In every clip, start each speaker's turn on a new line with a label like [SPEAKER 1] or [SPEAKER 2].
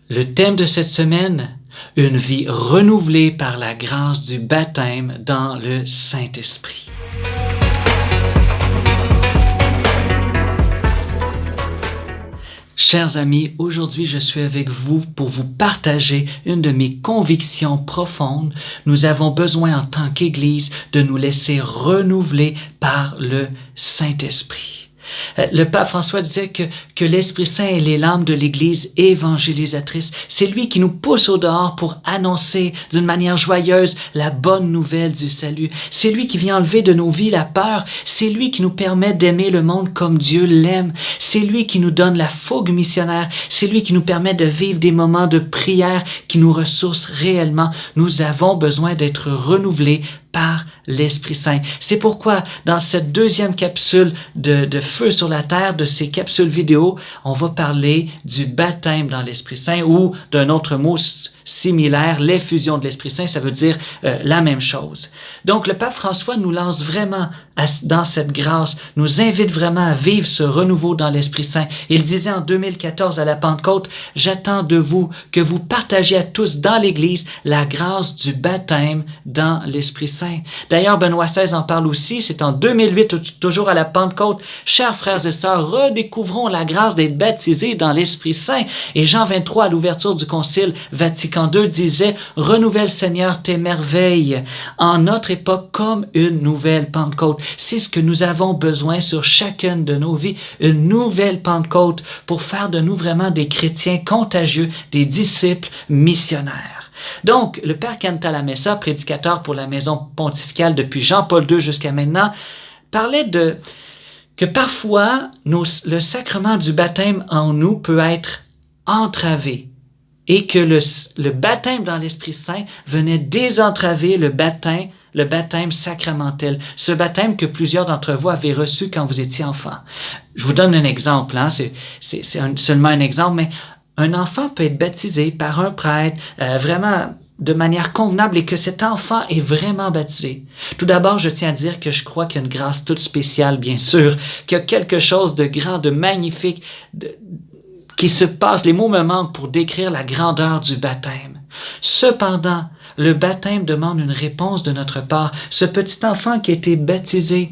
[SPEAKER 1] Le thème de cette semaine, une vie renouvelée par la grâce du baptême dans le Saint-Esprit. Chers amis, aujourd'hui je suis avec vous pour vous partager une de mes convictions profondes. Nous avons besoin en tant qu'Église de nous laisser renouveler par le Saint-Esprit. Le pape François disait que l'Esprit Saint est les lames de l'Église évangélisatrice. C'est lui qui nous pousse au dehors pour annoncer d'une manière joyeuse la bonne nouvelle du salut. C'est lui qui vient enlever de nos vies la peur. C'est lui qui nous permet d'aimer le monde comme Dieu l'aime. C'est lui qui nous donne la fougue missionnaire. C'est lui qui nous permet de vivre des moments de prière qui nous ressourcent réellement. Nous avons besoin d'être renouvelés par l'Esprit Saint. C'est pourquoi, dans cette deuxième capsule de Feu sur la terre, de ces capsules vidéo, on va parler du baptême dans l'Esprit Saint ou d'un autre mot similaire, l'effusion de l'Esprit Saint, ça veut dire la même chose. Donc, le pape François nous lance vraiment dans cette grâce, nous invite vraiment à vivre ce renouveau dans l'Esprit Saint. Il disait en 2014 à la Pentecôte, « J'attends de vous que vous partagiez à tous dans l'Église la grâce du baptême dans l'Esprit Saint. » D'ailleurs, Benoît XVI en parle aussi, c'est en 2008, toujours à la Pentecôte, « Chers frères et sœurs, redécouvrons la grâce d'être baptisés dans l'Esprit Saint. » Et Jean 23, à l'ouverture du Concile Vatican II, disait « Renouvelle, Seigneur, tes merveilles en notre époque comme une nouvelle Pentecôte. » C'est ce que nous avons besoin sur chacune de nos vies, une nouvelle Pentecôte pour faire de nous vraiment des chrétiens contagieux, des disciples missionnaires. Donc, le Père Cantalamessa, prédicateur pour la maison pontificale depuis Jean-Paul II jusqu'à maintenant, parlait que parfois, le sacrement du baptême en nous peut être entravé et que le baptême dans l'Esprit Saint venait désentraver le baptême sacramentel, ce baptême que plusieurs d'entre vous avez reçu quand vous étiez enfant. Je vous donne un exemple, c'est seulement un exemple, mais un enfant peut être baptisé par un prêtre vraiment de manière convenable et que cet enfant est vraiment baptisé. Tout d'abord, je tiens à dire que je crois qu'il y a une grâce toute spéciale, bien sûr, qu'il y a quelque chose de grand, de magnifique, qui se passe, les mots me manquent pour décrire la grandeur du baptême. Cependant, le baptême demande une réponse de notre part. Ce petit enfant qui a été baptisé,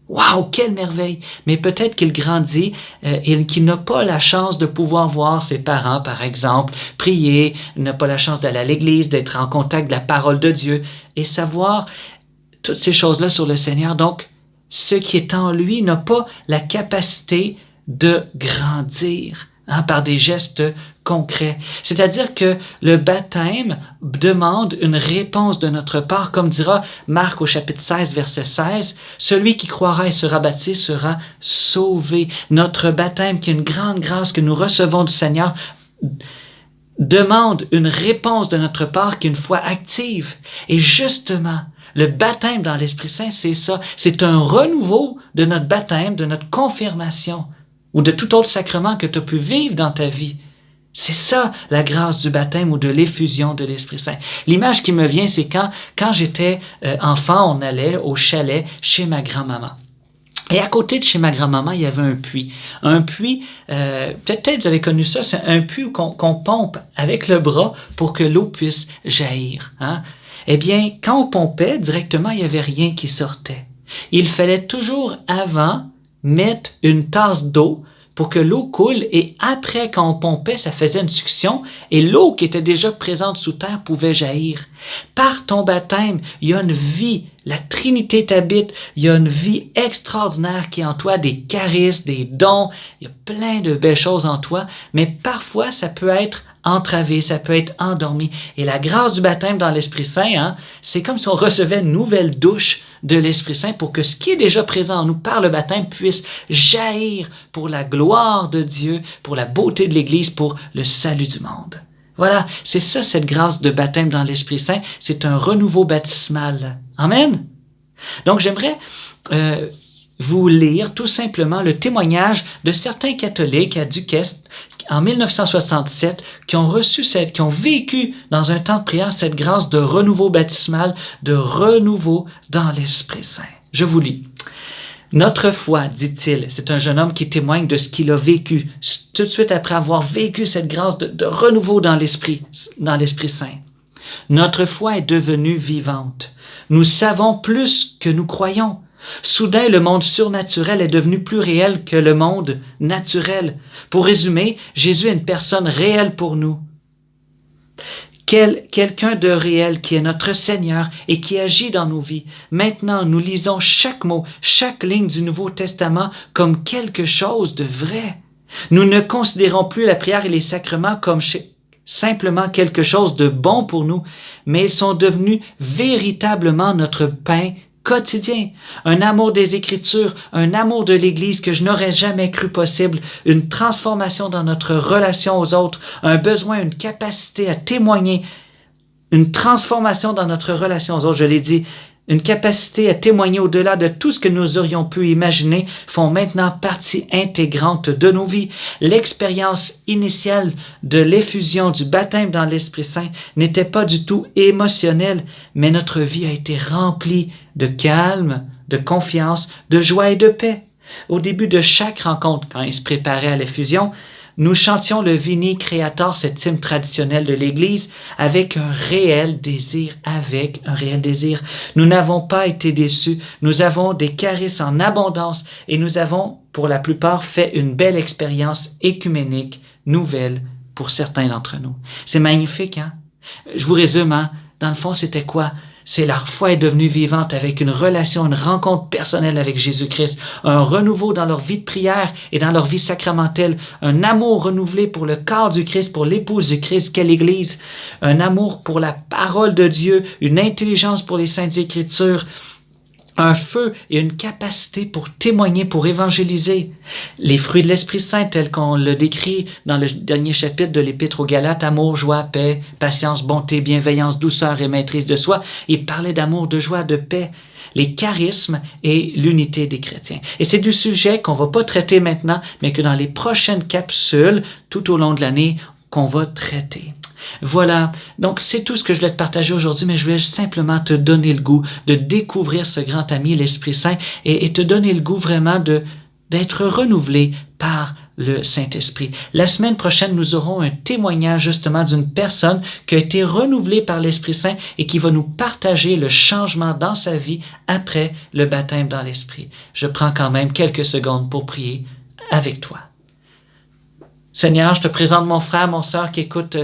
[SPEAKER 1] waouh, quelle merveille! Mais peut-être qu'il grandit et qu'il n'a pas la chance de pouvoir voir ses parents, par exemple, prier, n'a pas la chance d'aller à l'église, d'être en contact de la parole de Dieu et savoir toutes ces choses-là sur le Seigneur. Donc, ce qui est en lui n'a pas la capacité de grandir par des gestes concrets. C'est-à-dire que le baptême demande une réponse de notre part, comme dira Marc au chapitre 16, verset 16, « Celui qui croira et sera baptisé sera sauvé. » Notre baptême, qui est une grande grâce que nous recevons du Seigneur, demande une réponse de notre part qui est une foi active. Et justement, le baptême dans l'Esprit Saint, c'est ça. C'est un renouveau de notre baptême, de notre confirmation, ou de tout autre sacrement que tu as pu vivre dans ta vie. C'est ça, la grâce du baptême ou de l'effusion de l'Esprit Saint. L'image qui me vient, c'est quand j'étais enfant, on allait au chalet chez ma grand-maman. Et à côté de chez ma grand-maman, il y avait un puits. Un puits, peut-être vous avez connu ça, c'est un puits qu'on pompe avec le bras pour que l'eau puisse jaillir. Eh bien, quand on pompait, directement, il n'y avait rien qui sortait. Il fallait toujours avant mettre une tasse d'eau pour que l'eau coule et après, quand on pompait, ça faisait une succion et l'eau qui était déjà présente sous terre pouvait jaillir. Par ton baptême, il y a une vie, la Trinité t'habite, il y a une vie extraordinaire qui est en toi, des charismes, des dons, il y a plein de belles choses en toi, mais parfois ça peut être entravé, ça peut être endormi. Et la grâce du baptême dans l'Esprit Saint, c'est comme si on recevait une nouvelle douche de l'Esprit Saint pour que ce qui est déjà présent en nous par le baptême puisse jaillir pour la gloire de Dieu, pour la beauté de l'Église, pour le salut du monde. Voilà, c'est ça cette grâce de baptême dans l'Esprit Saint, c'est un renouveau baptismal. Amen? Donc j'aimerais vous lire tout simplement le témoignage de certains catholiques à Duquesne en 1967 qui ont vécu dans un temps de prière cette grâce de renouveau baptismal, de renouveau dans l'Esprit Saint. Je vous lis. Notre foi, dit-il, c'est un jeune homme qui témoigne de ce qu'il a vécu, tout de suite après avoir vécu cette grâce de renouveau dans l'Esprit Saint. Notre foi est devenue vivante. Nous savons plus que nous croyons. Soudain, le monde surnaturel est devenu plus réel que le monde naturel. Pour résumer, Jésus est une personne réelle pour nous. Quelqu'un de réel qui est notre Seigneur et qui agit dans nos vies. Maintenant, nous lisons chaque mot, chaque ligne du Nouveau Testament comme quelque chose de vrai. Nous ne considérons plus la prière et les sacrements comme simplement quelque chose de bon pour nous, mais ils sont devenus véritablement notre pain quotidien. Un amour des Écritures, un amour de l'Église que je n'aurais jamais cru possible, une transformation dans notre relation aux autres, un besoin, une capacité à témoigner, une transformation dans notre relation aux autres, je l'ai dit, une capacité à témoigner au-delà de tout ce que nous aurions pu imaginer font maintenant partie intégrante de nos vies. L'expérience initiale de l'effusion du baptême dans l'Esprit Saint n'était pas du tout émotionnelle, mais notre vie a été remplie de calme, de confiance, de joie et de paix. Au début de chaque rencontre, quand il se préparait à l'effusion, nous chantions le Vini Creator, cet hymne traditionnel de l'Église, avec un réel désir, Nous n'avons pas été déçus, nous avons des charismes en abondance et nous avons, pour la plupart, fait une belle expérience écuménique, nouvelle, pour certains d'entre nous. C'est magnifique, hein? Je vous résume, hein? Dans le fond, c'était quoi? C'est leur foi est devenue vivante avec une relation, une rencontre personnelle avec Jésus-Christ, un renouveau dans leur vie de prière et dans leur vie sacramentelle, un amour renouvelé pour le corps du Christ, pour l'épouse du Christ, qu'est l'Église, un amour pour la parole de Dieu, une intelligence pour les Saintes Écritures, un feu et une capacité pour témoigner, pour évangéliser. Les fruits de l'Esprit Saint, tels qu'on le décrit dans le dernier chapitre de l'Épître aux Galates, amour, joie, paix, patience, bonté, bienveillance, douceur et maîtrise de soi. Il parlait d'amour, de joie, de paix, les charismes et l'unité des chrétiens. Et c'est du sujet qu'on va pas traiter maintenant, mais que dans les prochaines capsules, tout au long de l'année, qu'on va traiter. Voilà, donc c'est tout ce que je voulais te partager aujourd'hui, mais je voulais simplement te donner le goût de découvrir ce grand ami, l'Esprit Saint, et te donner le goût vraiment d'être renouvelé par le Saint-Esprit. La semaine prochaine, nous aurons un témoignage justement d'une personne qui a été renouvelée par l'Esprit Saint et qui va nous partager le changement dans sa vie après le baptême dans l'Esprit. Je prends quand même quelques secondes pour prier avec toi. Seigneur, je te présente mon frère, mon sœur qui écoute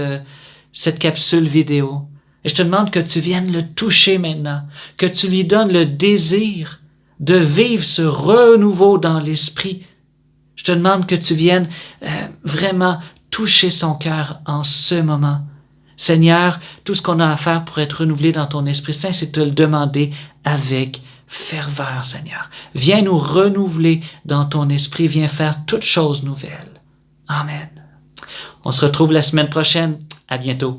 [SPEAKER 1] cette capsule vidéo. Et je te demande que tu viennes le toucher maintenant, que tu lui donnes le désir de vivre ce renouveau dans l'esprit. Je te demande que tu viennes vraiment toucher son cœur en ce moment. Seigneur, tout ce qu'on a à faire pour être renouvelé dans ton Esprit Saint, c'est te le demander avec ferveur, Seigneur. Viens nous renouveler dans ton esprit, viens faire toutes choses nouvelles. Amen. On se retrouve la semaine prochaine. À bientôt.